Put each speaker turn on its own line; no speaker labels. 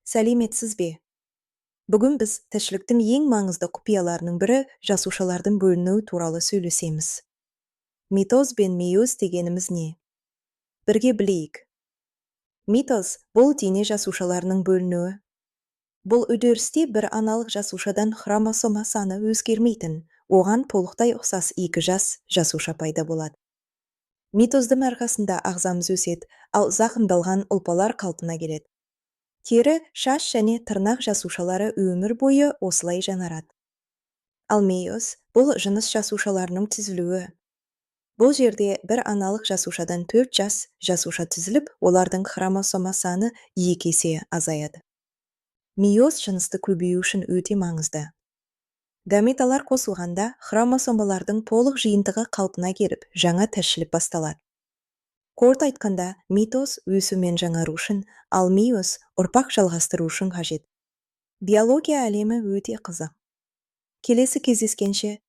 Сәлеметсіз бе? Бүгін біз тіршіліктің ең маңызды құпияларының бірі жасушалардың бөлінуі туралы сөйлесеміз. Митоз бен мейоз дегеніміз не? Бірге білейік. Митоз бұл дене жасушаларының бөлінуі. Бұл үдерісте бір аналық жасушадан хромосома саны өзгермейтін, оған толықтай ұқсас екі жасуша пайда болады. Митоздың арқасында ағзамыз өседі, ал зақымдалған ұлпалар қалпына келеді. Тері, шаш және тырнақ жасушалары өмір бойы осылай жаңарады. Ал мейоз бұл жыныс жасушаларының түзілуі. Бұл жерде бір аналық жасушадан 4 жасуша түзіліп, олардың хромосома саны 2 есе азаяды. Мейоз жынысты көбею үшін өте маңызды. Гаметалар қосылғанда хромосомалардың толық жиынтығы қалпына келіп, жаңа тіршілік басталады. Қорыта айтқанда, митоз өсу мен жаңару үшін, ал мейоз ұрпақ жалғастыру үшін қажет. Биология әлемі өте қызық. Келесі кездескенше